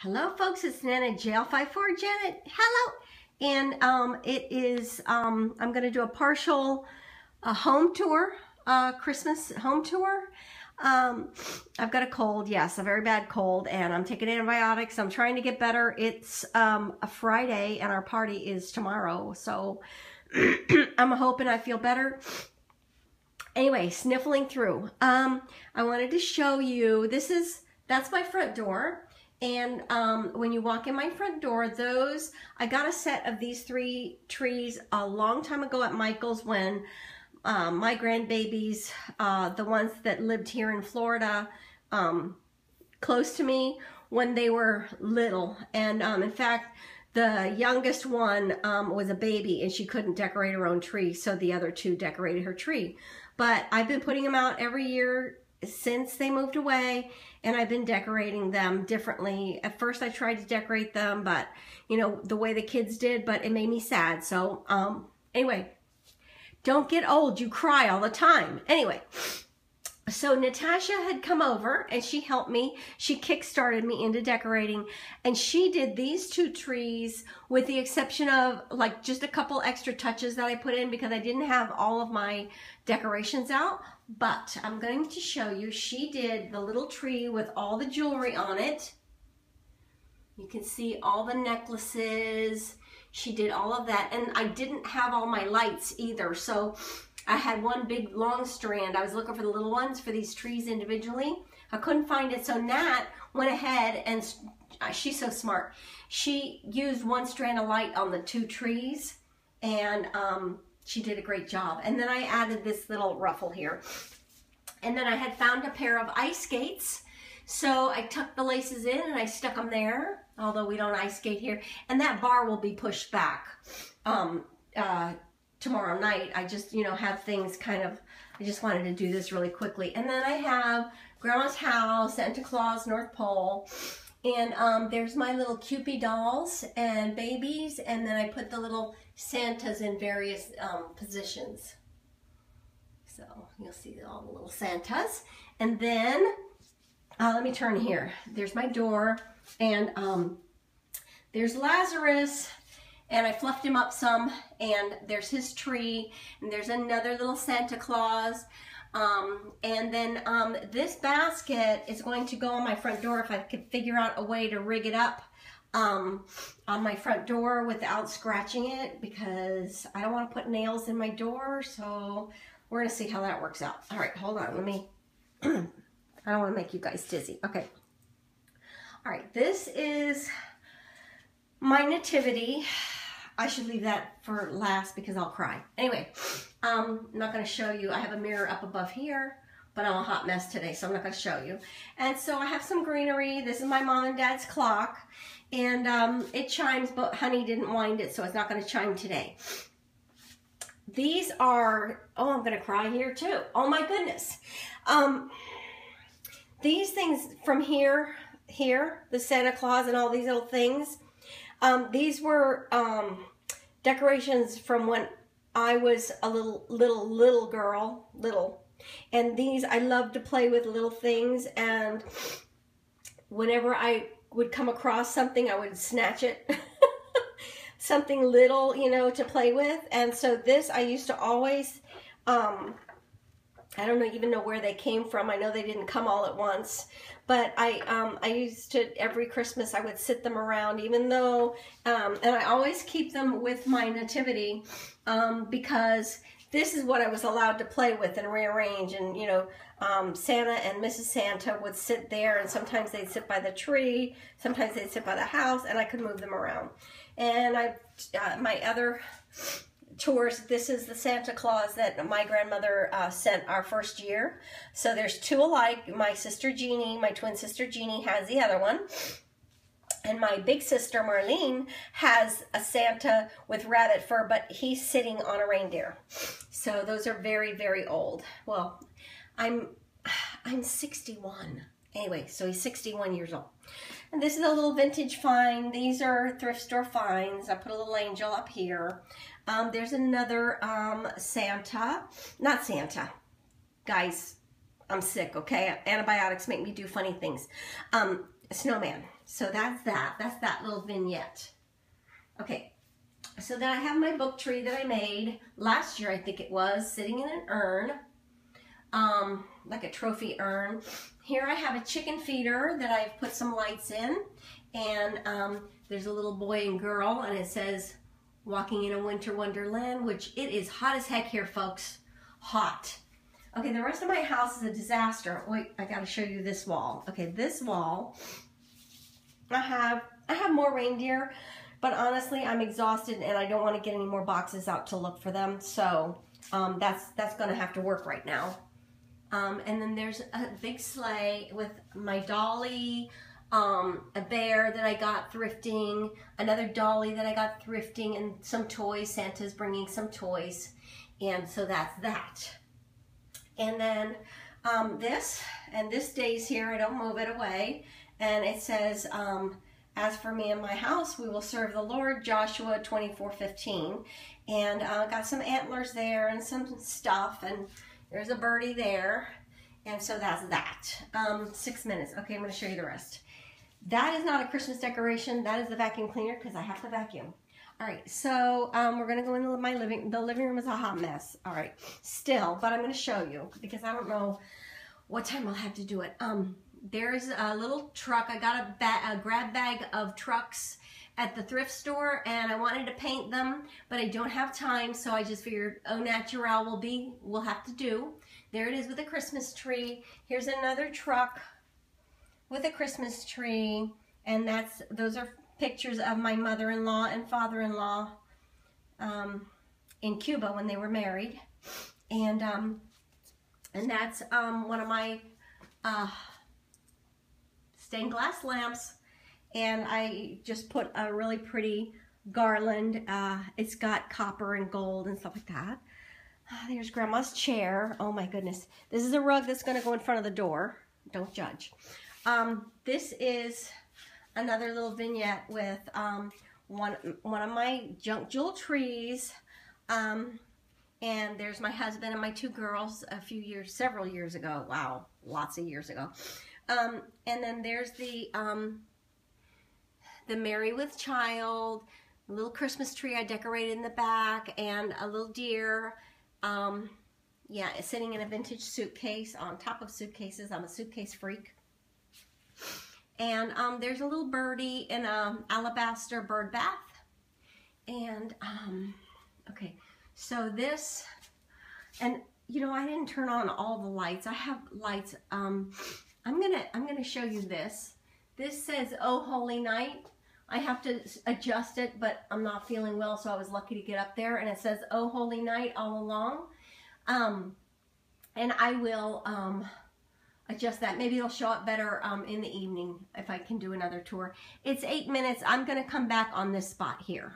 Hello folks, it's Nana JL54 Janet. Hello. And it is I'm gonna do a partial home tour, Christmas home tour. I've got a cold, yes, a very bad cold, and I'm taking antibiotics. I'm trying to get better. It's a Friday and our party is tomorrow, so I'm hoping I feel better. Anyway, sniffling through. I wanted to show you, that's my front door. And when you walk in my front door, I got a set of these 3 trees a long time ago at Michael's when my grandbabies, the ones that lived here in Florida, close to me, when they were little. And in fact, the youngest one was a baby and she couldn't decorate her own tree, so the other 2 decorated her tree. But I've been putting them out every year since they moved away, and I've been decorating them differently. At first I tried to decorate them, but you know, the way the kids did, but it made me sad. So anyway, don't get old, you cry all the time. Anyway, so Natasha had come over and she helped me. She kick-started me into decorating, and she did these 2 trees with the exception of like just a couple extra touches that I put in because I didn't have all of my decorations out. But I'm going to show you, she did the little tree with all the jewelry on it. You can see all the necklaces. She did all of that, and I didn't have all my lights either, so I had one big long strand. I was looking for the little ones for these trees individually. I couldn't find it, so Nat went ahead and she's so smart. She used one strand of light on the 2 trees, and she did a great job. And then I added this little ruffle here. And then I had found a pair of ice skates, so I tucked the laces in and I stuck them there, although we don't ice skate here. And that bar will be pushed back tomorrow night. I just, you know, have things kind of, I just wanted to do this really quickly. And then I have Grandma's house, Santa Claus, North Pole, and there's my little Cupid dolls and babies, and then I put the little Santas in various positions. So you'll see all the little Santas. And then, let me turn here. There's my door, and there's Lazarus, and I fluffed him up some, and there's his tree, and there's another little Santa Claus. And then this basket is going to go on my front door if I could figure out a way to rig it up on my front door without scratching it, because I don't want to put nails in my door, so we're going to see how that works out. All right, hold on. Let me, I don't want to make you guys dizzy. Okay. All right, this is my nativity. I should leave that for last because I'll cry. Anyway, I'm not going to show you. I have a mirror up above here, but I'm a hot mess today, so I'm not going to show you. And so I have some greenery. This is my mom and dad's clock, and it chimes, but honey didn't wind it, so it's not going to chime today. These are, oh, I'm going to cry here too. Oh my goodness. These things from here, the Santa Claus and all these little things, these were decorations from when I was a little girl, and these, I love to play with little things, and whenever I would come across something, I would snatch it. Something little, you know, to play with. And so this, I used to always, I don't even know where they came from. I know they didn't come all at once, but I used to, every Christmas I would sit them around, even though, and I always keep them with my nativity, because this is what I was allowed to play with and rearrange. And you know, Santa and Mrs. Santa would sit there, and sometimes they'd sit by the tree, sometimes they'd sit by the house, and I could move them around. And my other tours, this is the Santa Claus that my grandmother sent our first year. So there's 2 alike. My sister Jeannie, my twin sister Jeannie, has the other one. And my big sister Marlene has a Santa with rabbit fur, but he's sitting on a reindeer. So those are very, very old. Well, I'm 61. Anyway, so he's 61 years old. And this is a little vintage find. These are thrift store finds. I put a little angel up here. There's another Santa. Not Santa. Guys, I'm sick, okay? Antibiotics make me do funny things. Snowman. So that's that little vignette. Okay, so then I have my book tree that I made last year, I think it was, sitting in an urn, like a trophy urn. Here I have a chicken feeder that I've put some lights in, and there's a little boy and girl, and it says, walking in a winter wonderland, which it is hot as heck here, folks. Hot. Okay, the rest of my house is a disaster. Wait, I gotta show you this wall. Okay, this wall, I have more reindeer, but honestly, I'm exhausted and I don't want to get any more boxes out to look for them. So that's gonna have to work right now. And then there's a big sleigh with my dolly, a bear that I got thrifting, another dolly that I got thrifting, and some toys. Santa's bringing some toys. And so that's that. And then this stays here. I don't move it away. And it says, as for me and my house, we will serve the Lord, Joshua 24:15. And got some antlers there and some stuff. And there's a birdie there. And so that's that. 6 minutes. Okay, I'm going to show you the rest. That is not a Christmas decoration. That is the vacuum cleaner because I have to vacuum. All right, so we're going to go into my the living room is a hot mess. All right, still, but I'm going to show you because I don't know what time I'll have to do it. There's a little truck. I got a grab bag of trucks at the thrift store, and I wanted to paint them, but I don't have time, so I just figured au naturel will have to do. There it is with a Christmas tree. Here's another truck with a Christmas tree, and those are pictures of my mother-in-law and father-in-law in Cuba when they were married, and that's one of my stained glass lamps, and I just put a really pretty garland. It's got copper and gold and stuff like that. There's Grandma's chair. Oh my goodness, this is a rug that's going to go in front of the door. Don't judge. This is another little vignette with one of my junk jewel trees, and there's my husband and my two girls several years ago. Wow, lots of years ago. And then there's the Mary with Child, a little Christmas tree I decorated in the back, and a little deer. Yeah, it's sitting in a vintage suitcase on top of suitcases. I'm a suitcase freak. And there's a little birdie in a alabaster bird bath. And okay, so this, and you know, I didn't turn on all the lights. I have lights. I'm gonna show you this. This says "Oh Holy Night." I have to adjust it, but I'm not feeling well, so I was lucky to get up there. And it says "Oh Holy Night" all along. And I will adjust that. Maybe it'll show up better in the evening if I can do another tour. It's 8 minutes. I'm going to come back on this spot here.